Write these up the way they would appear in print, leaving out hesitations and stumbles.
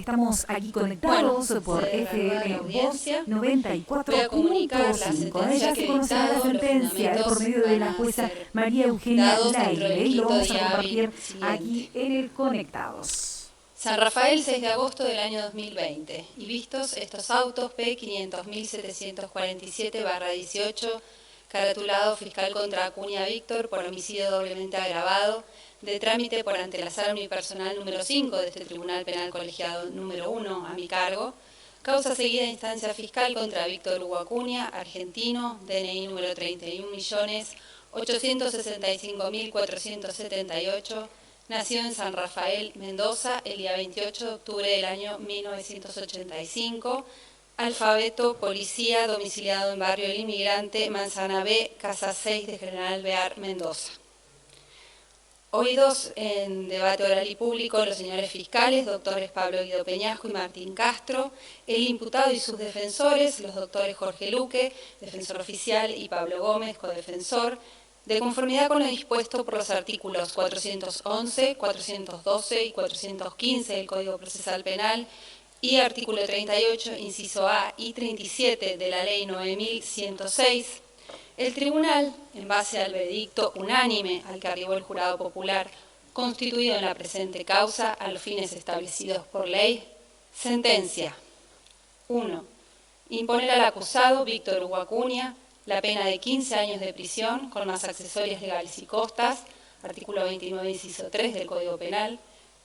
Estamos aquí conectados por FM Voz 94.5. En ella se conocerá la sentencia por medio de la jueza María Eugenia Laile y lo vamos a compartir aquí en el Conectados. San Rafael, 6 de agosto del año 2020. Y vistos estos autos P500.747/18, caratulado fiscal contra Acuña Víctor por homicidio doblemente agravado, de trámite por ante la sala unipersonal número 5 de este Tribunal Penal Colegiado número 1 a mi cargo, causa seguida de instancia fiscal contra Víctor Hugo Acuña, argentino, DNI número 31.865.478, nació en San Rafael, Mendoza, el día 28 de octubre del año 1985, alfabeto, policía, domiciliado en Barrio El Inmigrante, Manzana B, Casa 6 de General Bear, Mendoza. Oídos en debate oral y público los señores fiscales, doctores Pablo Guido Peñasco y Martín Castro, el imputado y sus defensores, los doctores Jorge Luque, defensor oficial, y Pablo Gómez, codefensor, de conformidad con lo dispuesto por los artículos 411, 412 y 415 del Código Procesal Penal y artículo 38, inciso A y 37 de la Ley 9.106, el Tribunal, en base al veredicto unánime al que arribó el Jurado Popular, constituido en la presente causa a los fines establecidos por ley, sentencia. 1. Imponer al acusado, Víctor Hugo Acuña, la pena de 15 años de prisión con más accesorias legales y costas, artículo 29, inciso 3 del Código Penal,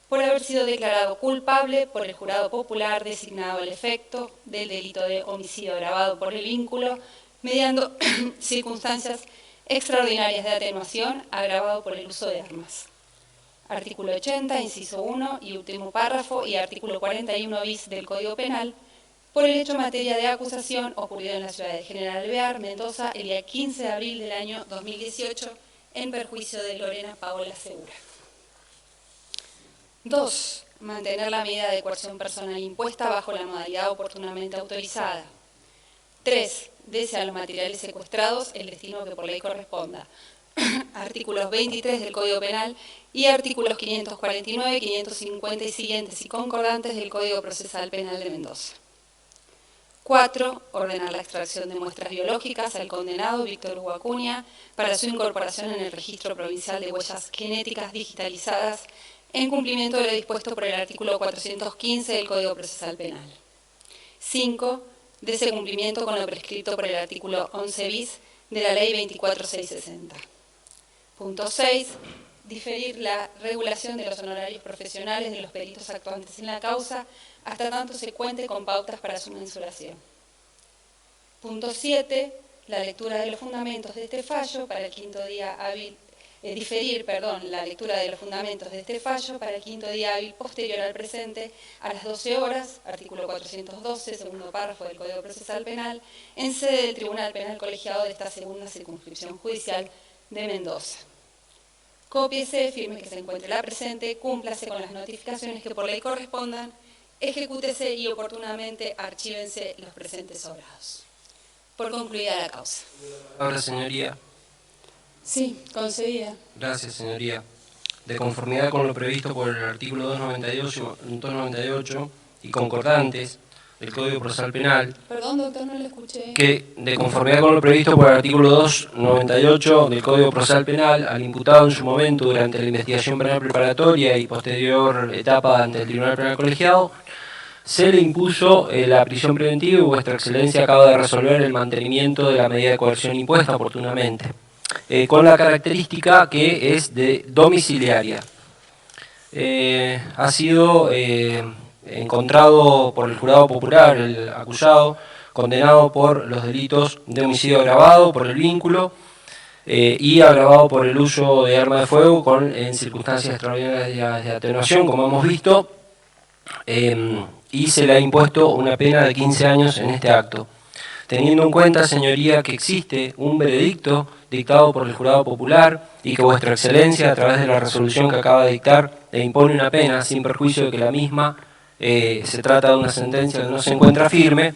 por haber sido declarado culpable por el Jurado Popular designado al efecto del delito de homicidio agravado por el vínculo, mediando circunstancias extraordinarias de atenuación agravado por el uso de armas. Artículo 80, inciso 1 y último párrafo, y artículo 41 bis del Código Penal, por el hecho en materia de acusación ocurrido en la ciudad de General Alvear, Mendoza, el día 15 de abril del año 2018, en perjuicio de Lorena Paola Segura. 2. Mantener la medida de coerción personal impuesta bajo la modalidad oportunamente autorizada. 3. Dese a los materiales secuestrados el destino que por ley corresponda. Artículos 23 del Código Penal y artículos 549, 550 y siguientes y concordantes del Código Procesal Penal de Mendoza. 4. Ordenar la extracción de muestras biológicas al condenado Víctor Hugo Acuña para su incorporación en el Registro Provincial de Huellas Genéticas Digitalizadas en cumplimiento de lo dispuesto por el artículo 415 del Código Procesal Penal. 5. De ese cumplimiento con lo prescrito por el artículo 11 bis de la Ley 24660. Punto 6. Diferir la regulación de los honorarios profesionales de los peritos actuantes en la causa hasta tanto se cuente con pautas para su mensuración. Punto 7. La lectura de los fundamentos de este fallo para el quinto día hábil. Diferir la lectura de los fundamentos de este fallo para el quinto día hábil posterior al presente a las 12 horas, artículo 412, segundo párrafo del Código Procesal Penal, en sede del Tribunal Penal Colegiado de esta segunda circunscripción judicial de Mendoza. Cópiese, firme que se encuentre la presente, cúmplase con las notificaciones que por ley correspondan, ejecútese y oportunamente archívense los presentes obrados. Por concluida la causa. Ahora, señoría. Sí, concedida. Gracias, señoría. De conformidad con lo previsto por el artículo 298 y concordantes del Código Procesal Penal. Perdón, doctor, no le escuché. Que, de conformidad con lo previsto por el artículo 298 del Código Procesal Penal, al imputado en su momento durante la investigación penal preparatoria y posterior etapa ante el Tribunal Penal Colegiado, se le impuso la prisión preventiva y vuestra excelencia acaba de resolver el mantenimiento de la medida de coerción impuesta oportunamente. Con la característica que es de domiciliaria. Ha sido encontrado por el Jurado Popular, el acusado, condenado por los delitos de homicidio agravado por el vínculo y agravado por el uso de arma de fuego en circunstancias extraordinarias de atenuación, como hemos visto, y se le ha impuesto una pena de 15 años en este acto. Teniendo en cuenta, señoría, que existe un veredicto dictado por el Jurado Popular y que vuestra excelencia, a través de la resolución que acaba de dictar, le impone una pena sin perjuicio de que la misma se trata de una sentencia que no se encuentra firme,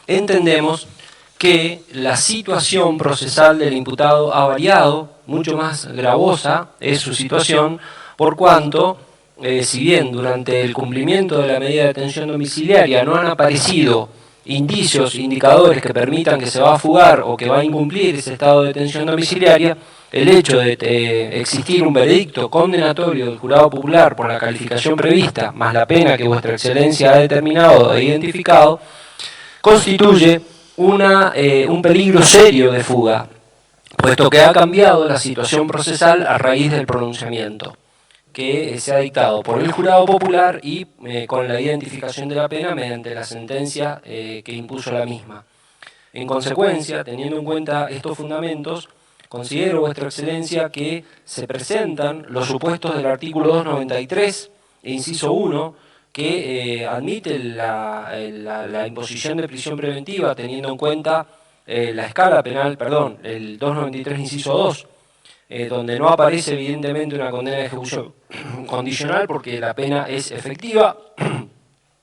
entendemos que la situación procesal del imputado ha variado, mucho más gravosa es su situación, por cuanto si bien durante el cumplimiento de la medida de detención domiciliaria no han aparecido indicios, indicadores que permitan que se va a fugar o que va a incumplir ese estado de detención domiciliaria, el hecho de existir un veredicto condenatorio del jurado popular por la calificación prevista, más la pena que vuestra excelencia ha determinado e identificado, constituye un peligro serio de fuga, puesto que ha cambiado la situación procesal a raíz del pronunciamiento que se ha dictado por el jurado popular y con la identificación de la pena mediante la sentencia que impuso la misma. En consecuencia, teniendo en cuenta estos fundamentos, considero, vuestra excelencia, que se presentan los supuestos del artículo 293, inciso 1, que admite la imposición de prisión preventiva teniendo en cuenta la escala penal, perdón, el 293, inciso 2, donde no aparece evidentemente una condena de ejecución condicional porque la pena es efectiva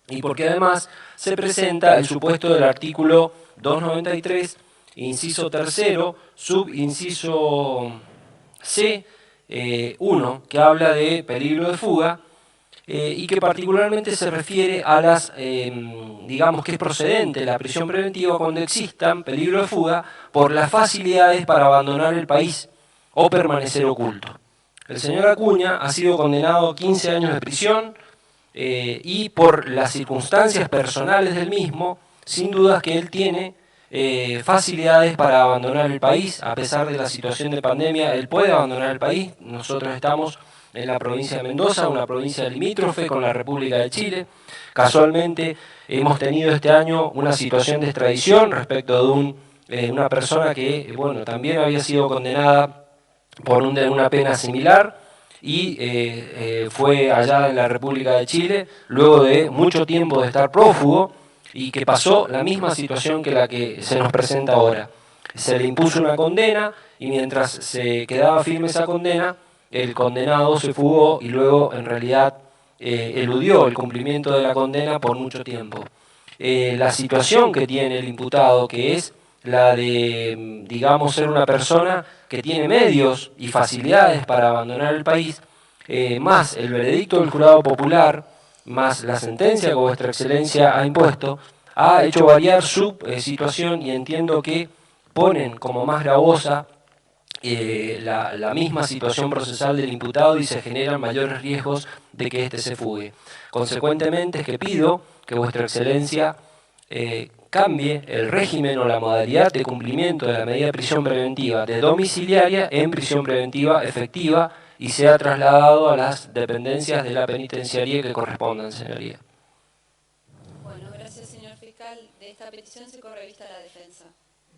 y porque además se presenta el supuesto del artículo 293, inciso tercero, subinciso C, 1, que habla de peligro de fuga y que particularmente se refiere a las, digamos que es procedente la prisión preventiva cuando existan peligro de fuga por las facilidades para abandonar el país o permanecer oculto. El señor Acuña ha sido condenado a 15 años de prisión y por las circunstancias personales del mismo, sin dudas que él tiene facilidades para abandonar el país, a pesar de la situación de pandemia, él puede abandonar el país. Nosotros estamos en la provincia de Mendoza, una provincia limítrofe con la República de Chile. Casualmente hemos tenido este año una situación de extradición respecto de una persona que, bueno, también había sido condenada por una pena similar y fue allá en la República de Chile, luego de mucho tiempo de estar prófugo y que pasó la misma situación que la que se nos presenta ahora. Se le impuso una condena y mientras se quedaba firme esa condena, el condenado se fugó y luego en realidad eludió el cumplimiento de la condena por mucho tiempo. La situación que tiene el imputado, que es la de, digamos, ser una persona que tiene medios y facilidades para abandonar el país, más el veredicto del jurado popular, más la sentencia que vuestra excelencia ha impuesto, ha hecho variar su situación y entiendo que ponen como más gravosa la misma situación procesal del imputado y se generan mayores riesgos de que éste se fugue. Consecuentemente es que pido que vuestra excelencia cambie el régimen o la modalidad de cumplimiento de la medida de prisión preventiva de domiciliaria en prisión preventiva efectiva y sea trasladado a las dependencias de la penitenciaría que correspondan, señoría. Bueno, gracias, señor fiscal. De esta petición se corre vista a la defensa.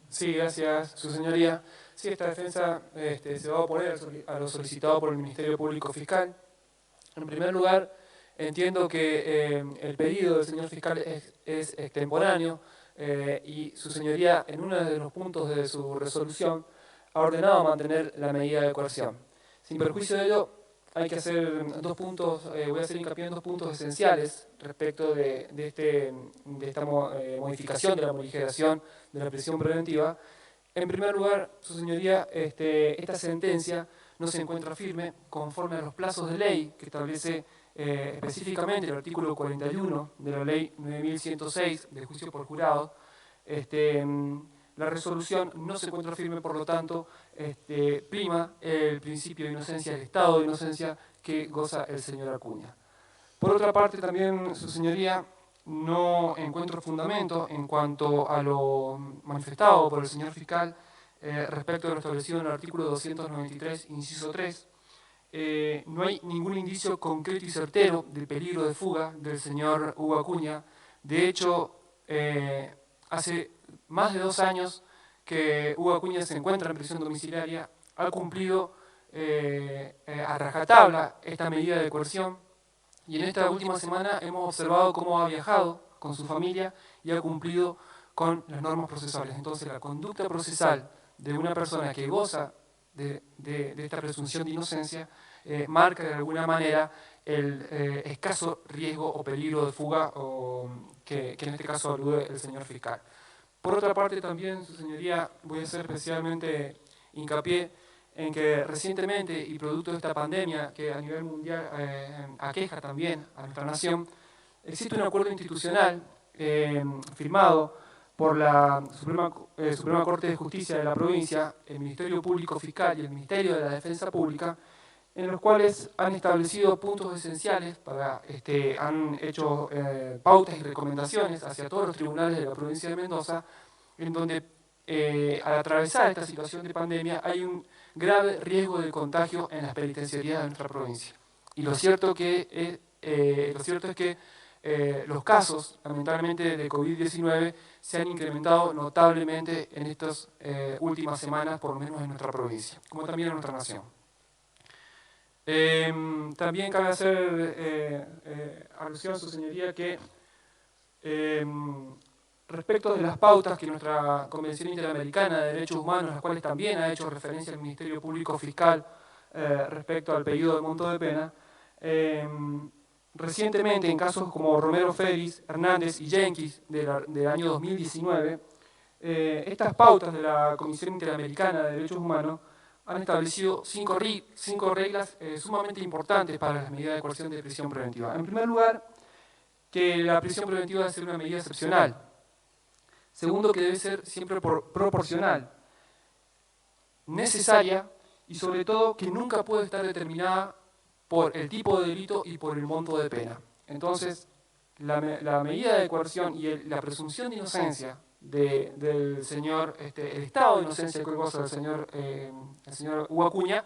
Sí, gracias, su señoría. Sí, esta defensa se va a oponer a lo solicitado por el Ministerio Público Fiscal. En primer lugar, entiendo que el pedido del señor fiscal es extemporáneo y su señoría, en uno de los puntos de su resolución, ha ordenado mantener la medida de coerción. Sin perjuicio de ello, hay que hacer dos puntos, voy a hacer hincapié en dos puntos esenciales respecto de esta modificación de la morigeración de la prisión preventiva. En primer lugar, su señoría, esta sentencia no se encuentra firme conforme a los plazos de ley que establece específicamente el artículo 41 de la ley 9106 de juicio por jurado. La resolución no se encuentra firme, por lo tanto, prima el principio de inocencia, el estado de inocencia que goza el señor Acuña. Por otra parte, también, su señoría, no encuentro fundamento en cuanto a lo manifestado por el señor fiscal respecto de lo establecido en el artículo 293, inciso 3. No hay ningún indicio concreto y certero del peligro de fuga del señor Hugo Acuña. De hecho, hace más de 2 años que Hugo Acuña se encuentra en prisión domiciliaria, ha cumplido a rajatabla esta medida de coerción y en esta última semana hemos observado cómo ha viajado con su familia y ha cumplido con las normas procesales. Entonces, la conducta procesal de una persona que goza de esta presunción de inocencia marca de alguna manera el escaso riesgo o peligro de fuga que en este caso alude el señor fiscal. Por otra parte, también, su señoría, voy a hacer especialmente hincapié en que recientemente, y producto de esta pandemia que a nivel mundial aqueja también a nuestra nación, existe un acuerdo institucional firmado por la Suprema Corte de Justicia de la provincia, el Ministerio Público Fiscal y el Ministerio de la Defensa Pública, en los cuales han establecido puntos esenciales, han hecho pautas y recomendaciones hacia todos los tribunales de la provincia de Mendoza, en donde al atravesar esta situación de pandemia hay un grave riesgo de contagio en las penitenciarías de nuestra provincia. Y lo cierto es que los casos, lamentablemente, de COVID-19 se han incrementado notablemente en estas últimas semanas, por lo menos en nuestra provincia, como también en nuestra nación. También cabe hacer alusión a su señoría que respecto de las pautas que nuestra Convención Interamericana de Derechos Humanos, las cuales también ha hecho referencia el Ministerio Público Fiscal respecto al pedido de monto de pena, recientemente en casos como Romero Félix, Hernández y Jenkins del año 2019, estas pautas de la Comisión Interamericana de Derechos Humanos han establecido cinco reglas sumamente importantes para las medidas de coerción de prisión preventiva. En primer lugar, que la prisión preventiva debe ser una medida excepcional. Segundo, que debe ser siempre proporcional, necesaria y sobre todo que nunca puede estar determinada por el tipo de delito y por el monto de pena. Entonces, la medida de coerción y la presunción de inocencia del señor, el estado de inocencia que goza del señor, el señor Hugo Acuña,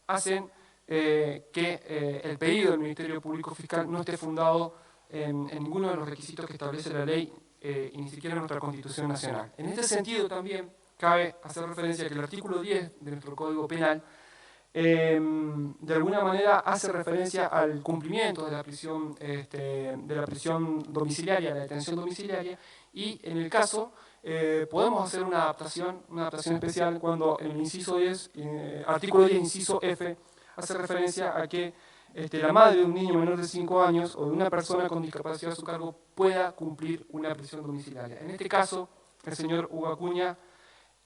hacen que el pedido del Ministerio Público Fiscal no esté fundado en ninguno de los requisitos que establece la ley y ni siquiera en nuestra Constitución Nacional. En este sentido también cabe hacer referencia a que el artículo 10 de nuestro Código Penal de alguna manera hace referencia al cumplimiento de la prisión domiciliaria, la detención domiciliaria, y en el caso podemos hacer una adaptación especial cuando en el inciso 10, artículo 10, inciso F, hace referencia a que la madre de un niño menor de 5 años o de una persona con discapacidad a su cargo pueda cumplir una prisión domiciliaria. En este caso, el señor Hugo Acuña,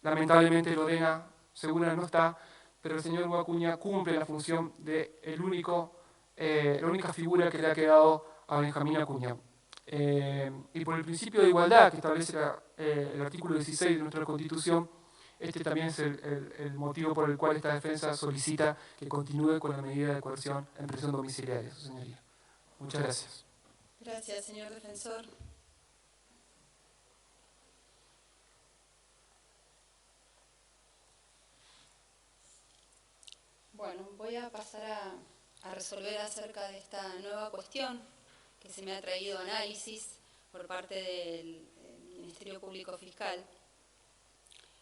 lamentablemente Lorena Segura no está, pero el señor Hugo Acuña cumple la función de la única figura que le ha quedado a Benjamín Acuña. Y por el principio de igualdad que establece el artículo 16 de nuestra Constitución, este también es el motivo por el cual esta defensa solicita que continúe con la medida de coerción en prisión domiciliaria, su señoría. Muchas gracias. Gracias, señor defensor. Bueno, voy a pasar a resolver acerca de esta nueva cuestión que se me ha traído a análisis por parte del Ministerio Público Fiscal.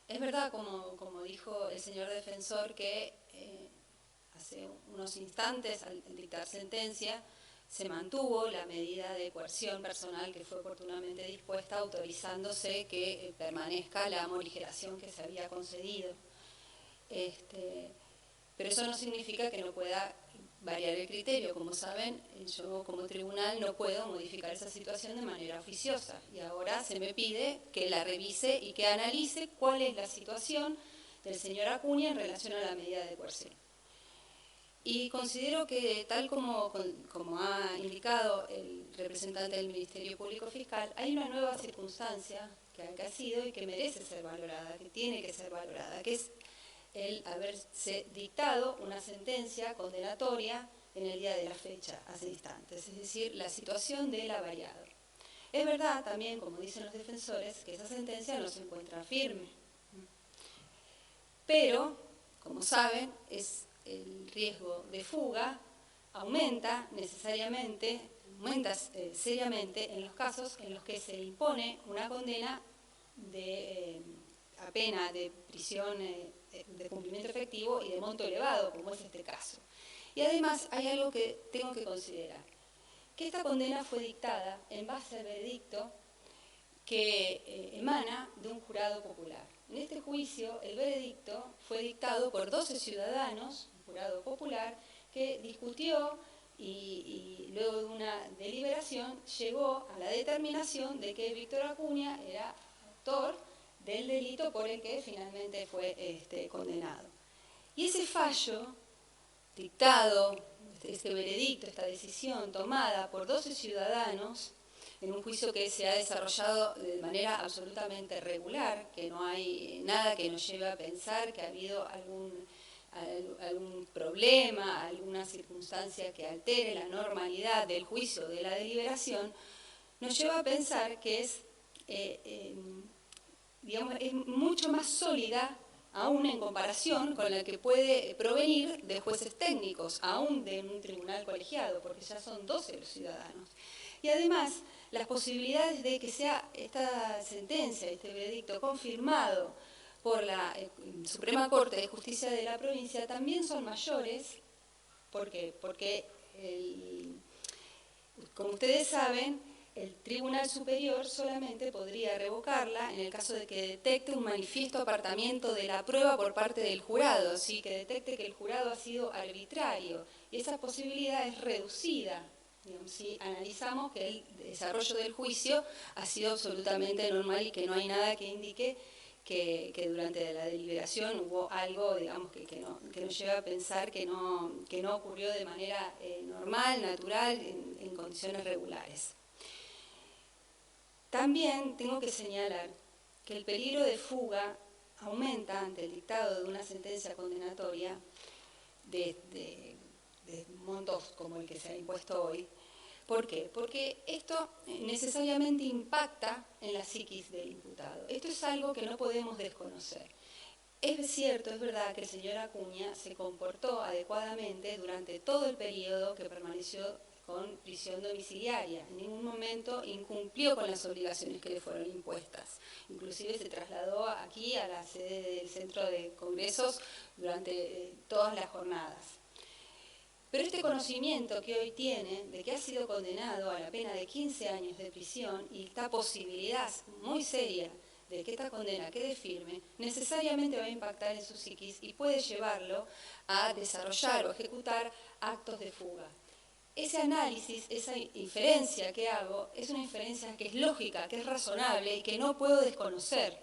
Es verdad, como dijo el señor defensor, que hace unos instantes, al dictar sentencia, se mantuvo la medida de coerción personal que fue oportunamente dispuesta, autorizándose que permanezca la morigeración que se había concedido. Pero eso no significa que no pueda variar el criterio. Como saben, yo como tribunal no puedo modificar esa situación de manera oficiosa. Y ahora se me pide que la revise y que analice cuál es la situación del señor Acuña en relación a la medida de coerción. Y considero que, tal como ha indicado el representante del Ministerio Público Fiscal, hay una nueva circunstancia que ha sido y que merece ser valorada, que tiene que ser valorada, que es el haberse dictado una sentencia condenatoria en el día de la fecha, hace instantes, es decir, la situación del avariado. Es verdad también, como dicen los defensores, que esa sentencia no se encuentra firme, pero, como saben, el riesgo de fuga aumenta seriamente en los casos en los que se impone una condena a pena de prisión de cumplimiento efectivo y de monto elevado, como es este caso. Y además hay algo que tengo que considerar, que esta condena fue dictada en base al veredicto que emana de un jurado popular. En este juicio, el veredicto fue dictado por 12 ciudadanos, un jurado popular, que discutió y luego de una deliberación llegó a la determinación de que Víctor Acuña era autor del delito por el que finalmente fue condenado. Y ese fallo, dictado, este veredicto, esta decisión tomada por 12 ciudadanos, en un juicio que se ha desarrollado de manera absolutamente regular, que no hay nada que nos lleve a pensar que ha habido algún problema, alguna circunstancia que altere la normalidad del juicio, de la deliberación, nos lleva a pensar que es mucho más sólida, aún en comparación con la que puede provenir de jueces técnicos, aún de un tribunal colegiado, porque ya son 12 los ciudadanos. Y además, las posibilidades de que sea esta sentencia, este veredicto confirmado por la Suprema Corte de Justicia de la provincia también son mayores. ¿Por qué? Porque, como ustedes saben, el Tribunal Superior solamente podría revocarla en el caso de que detecte un manifiesto apartamiento de la prueba por parte del jurado, ¿sí? Que detecte que el jurado ha sido arbitrario. Y esa posibilidad es reducida, digamos, si analizamos que el desarrollo del juicio ha sido absolutamente normal y que no hay nada que indique que durante la deliberación hubo algo, digamos, que nos lleva a pensar que no ocurrió de manera normal, natural, en condiciones regulares. También tengo que señalar que el peligro de fuga aumenta ante el dictado de una sentencia condenatoria de montos como el que se ha impuesto hoy. ¿Por qué? Porque esto necesariamente impacta en la psiquis del imputado. Esto es algo que no podemos desconocer. Es cierto, es verdad que el señor Acuña se comportó adecuadamente durante todo el periodo que permaneció con prisión domiciliaria. En ningún momento incumplió con las obligaciones que le fueron impuestas. Inclusive se trasladó aquí a la sede del Centro de Congresos durante todas las jornadas. Pero este conocimiento que hoy tiene de que ha sido condenado a la pena de 15 años de prisión y esta posibilidad muy seria de que esta condena quede firme, necesariamente va a impactar en su psiquis y puede llevarlo a desarrollar o ejecutar actos de fuga. Ese análisis, esa inferencia que hago, es una inferencia que es lógica, que es razonable y que no puedo desconocer.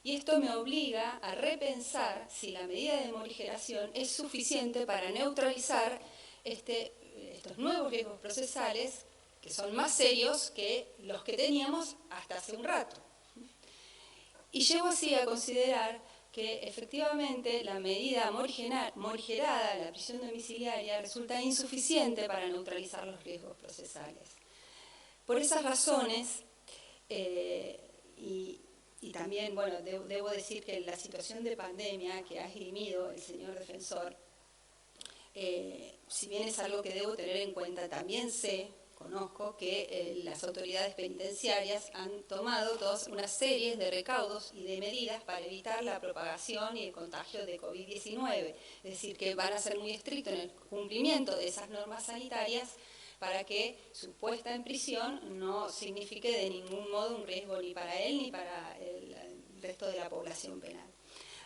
Y esto me obliga a repensar si la medida de morigeración es suficiente para neutralizar estos nuevos riesgos procesales que son más serios que los que teníamos hasta hace un rato. Y llego así a considerar que efectivamente la medida morigerada, la prisión domiciliaria, resulta insuficiente para neutralizar los riesgos procesales. Por esas razones, y también, bueno, debo decir que la situación de pandemia que ha esgrimido el señor defensor, si bien es algo que debo tener en cuenta, también conozco que las autoridades penitenciarias han tomado todas una serie de recaudos y de medidas para evitar la propagación y el contagio de COVID-19. Es decir, que van a ser muy estrictos en el cumplimiento de esas normas sanitarias para que su puesta en prisión no signifique de ningún modo un riesgo ni para él ni para el resto de la población penal.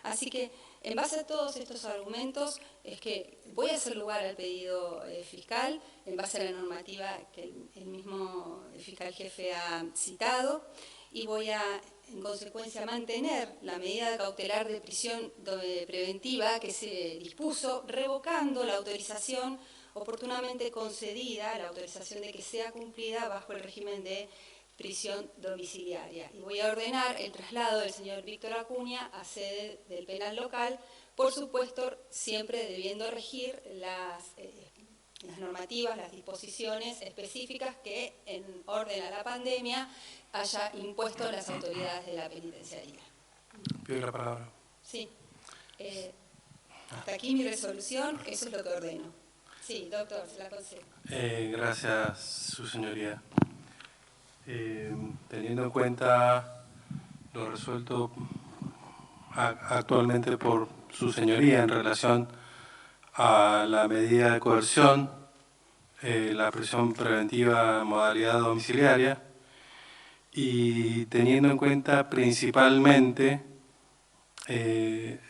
Así que, en base a todos estos argumentos, es que voy a hacer lugar al pedido fiscal, en base a la normativa que el mismo fiscal jefe ha citado, y voy a, en consecuencia, mantener la medida cautelar de prisión preventiva que se dispuso, revocando la autorización oportunamente concedida, la autorización de que sea cumplida bajo el régimen de prisión domiciliaria. Y voy a ordenar el traslado del señor Víctor Acuña a sede del penal local, por supuesto, siempre debiendo regir las normativas, las disposiciones específicas que, en orden a la pandemia, haya impuesto las autoridades de la penitenciaría. Pido la palabra. Sí. Hasta aquí mi resolución, eso es lo que ordeno. Sí, doctor, se la concedo. Gracias, su señoría. Teniendo en cuenta lo resuelto actualmente por su señoría en relación a la medida de coerción, la prisión preventiva modalidad domiciliaria, y teniendo en cuenta principalmente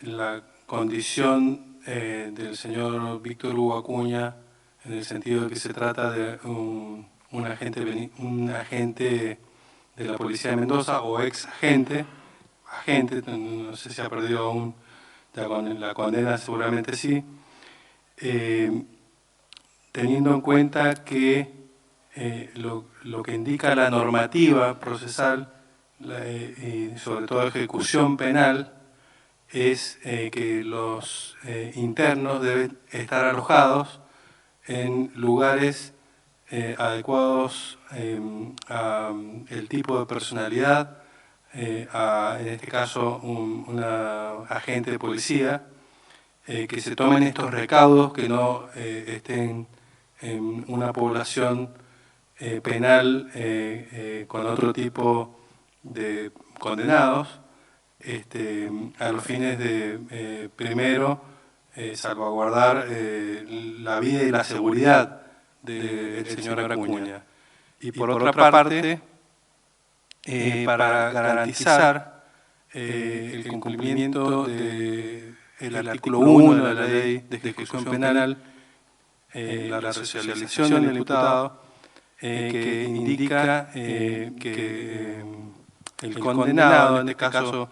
la condición del señor Víctor Hugo Acuña, en el sentido de que se trata de un agente de la Policía de Mendoza o ex agente, no sé si ha perdido aún la condena seguramente sí, teniendo en cuenta que lo que indica la normativa procesal, y sobre todo ejecución penal, es que los internos deben estar alojados en lugares adecuados al tipo de personalidad, en este caso una agente de policía, que se tomen estos recaudos, que no estén en una población penal con otro tipo de condenados, a los fines de, primero, salvaguardar la vida y la seguridad del señor Acuña. Y por otra parte, para garantizar el cumplimiento del artículo 1 de la Ley de Ejecución Penal, la resocialización del imputado, que indica que el condenado, en este caso,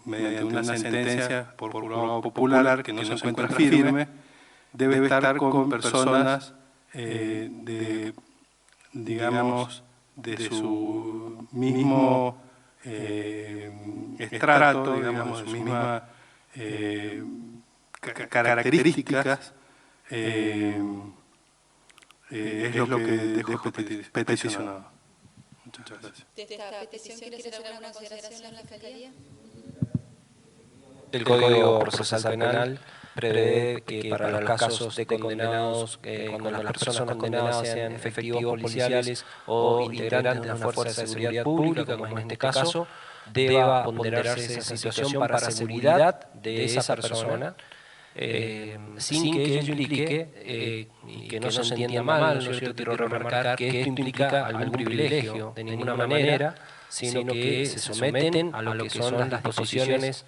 mediante una sentencia por jurado popular que no se encuentra firme, debe estar con personas digamos, de su mismo estrato, digamos, de sus mismas características, es lo que dejo peticionado. Muchas gracias. ¿De esta petición quiere hacer alguna consideración en la Fiscalía? El Código Procesal Penal prevé que para los casos de condenados, cuando las personas condenadas sean efectivos policiales o integrantes de una fuerza de seguridad pública, como es en este caso, deba ponderarse esa situación para seguridad de esa persona, sin que ello implique, y que no se entienda mal, ¿no es cierto? Quiero remarcar que esto implica algún privilegio de ninguna manera, sino que se someten a lo que son las disposiciones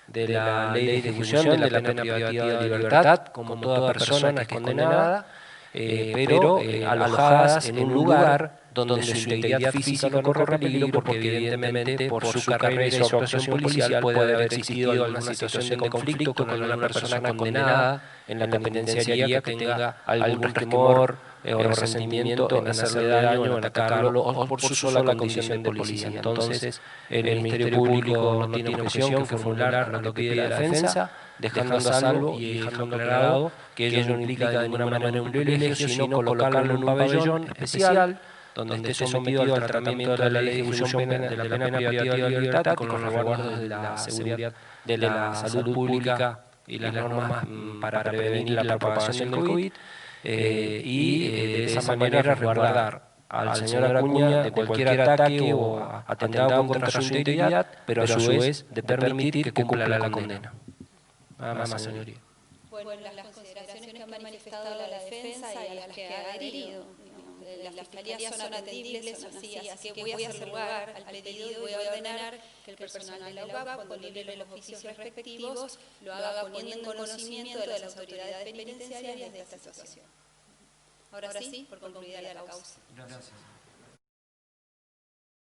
de la ley de ejecución de la pena privativa de libertad, como toda persona que es condenada, pero alojadas en un lugar donde su integridad física no corre peligro, porque evidentemente por su carrera y su actuación policial puede haber existido alguna situación de conflicto con alguna persona condenada en la penitenciaría que tenga algún resquemor o resentimiento en hacerle daño o en atacarlo o por su sola condición de policía. Entonces, el Ministerio Público no tiene objeción que formular lo que pide la defensa, dejando a salvo y dejando aclarado que ello no implica de ninguna manera un privilegio, sino colocarlo en un pabellón especial donde esté sometido al tratamiento de la ley de ejecución de la pena privativa de libertad con los resguardos de la seguridad, de la salud pública y las normas para prevenir la propagación del COVID, y de esa manera resguardar al señor Acuña de cualquier ataque o atentado contra su integridad, pero a su vez de permitir que cumpla la condena. Nada más, señoría. Bueno, las consideraciones que ha manifestado la defensa y a las que ha adherido, las fiscalías son atendibles, son así que voy a hacer lugar al pedido y voy a ordenar que el personal de la UCAP, cuando libre los oficios respectivos, lo haga poniendo en conocimiento de las autoridades penitenciarias de esta situación. Ahora sí, por concluida la causa. Gracias.